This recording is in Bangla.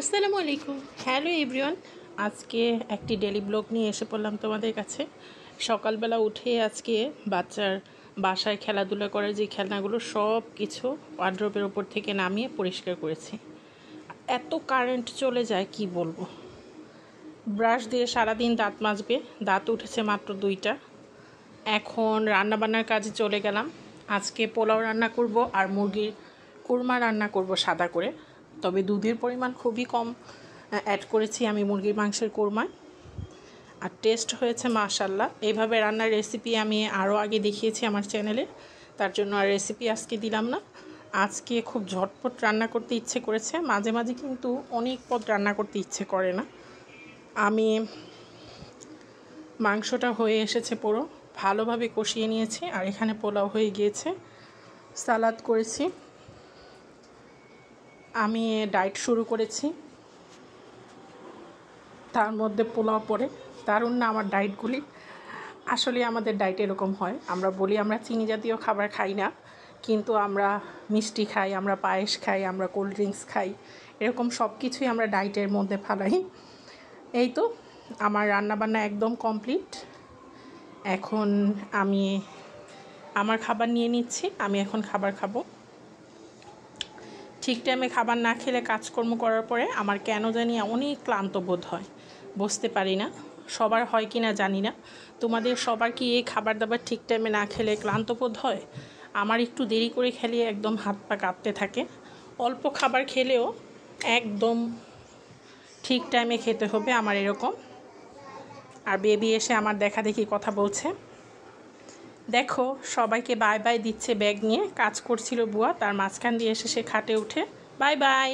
আসসালামু আলাইকুম। Hello everyone. আজকে একটি ডেলি ব্লগ নিয়ে এসে পড়লাম তোমাদের কাছে। সকালবেলা উঠে আজকে বাচ্চার বাসায় খেলাধুলা করার যে খেলনাগুলো সব কিছু ওয়ার্ড্রোবের ওপর থেকে নামিয়ে পরিষ্কার করেছি। এত কারেন্ট চলে যায় কি বলবো। ব্রাশ দিয়ে সারাদিন দাঁত মাজবে, দাঁত উঠেছে মাত্র 2টা। এখন রান্নাবান্নার কাজে চলে গেলাম। আজকে পোলাও রান্না করব আর মুরগির কুরমা রান্না করব সাদা করে। তবে দুধের পরিমাণ খুবই কম অ্যাড করেছি আমি মুরগির মাংসের কোরমায়, আর টেস্ট হয়েছে মাশাল্লাহ। এইভাবে রান্নার রেসিপি আমি আরও আগে দেখিয়েছি আমার চ্যানেলে, তার জন্য আর রেসিপি আজকে দিলাম না। আজকে খুব ঝটপট রান্না করতে ইচ্ছে করেছে, মাঝে মাঝে কিন্তু অনেক পদ রান্না করতে ইচ্ছে করে না। আমি মাংসটা হয়ে এসেছে পুরো ভালোভাবে কষিয়ে নিয়েছি, আর এখানে পোলাও হয়ে গিয়েছে, সালাদ করেছি। আমি ডায়েট শুরু করেছি, তার মধ্যে পোলাও পড়ে। দারুণ না আমার ডায়েটগুলি? আসলে আমাদের ডায়েট এরকম হয়, আমরা বলি আমরা চিনি জাতীয় খাবার খাই না, কিন্তু আমরা মিষ্টি খাই, আমরা পায়েস খাই, আমরা কোল্ড ড্রিঙ্কস খাই, এরকম সব কিছুই আমরা ডায়েটের মধ্যে ফালাই। এই তো আমার রান্নাবান্না একদম কমপ্লিট। এখন আমি আমার খাবার নিয়ে নিচ্ছি, আমি এখন খাবার খাবো। ঠিক টাইমে খাবার না খেলে কাজকর্ম করার পরে আমার কেন জানি অনেক ক্লান্ত বোধ হয়, বুঝতে পারি না সবার হয় কি না জানি না। তোমাদের সবার কি এই খাবার দাবার ঠিক টাইমে না খেলে ক্লান্ত বোধ হয়? আমার একটু দেরি করে খেলে একদম হাত পা কাঁপতে থাকে। অল্প খাবার খেলেও একদম ঠিক টাইমে খেতে হবে আমার এরকম। আর বেবি এসে আমার দেখা দেখি কথা বলছে, দেখো সবাইকে বাই বাই দিচ্ছে ব্যাগ নিয়ে। কাজ করছিল বুয়া, তার মাঝখান দিয়ে এসে সে খাটে উঠে বাই বাই।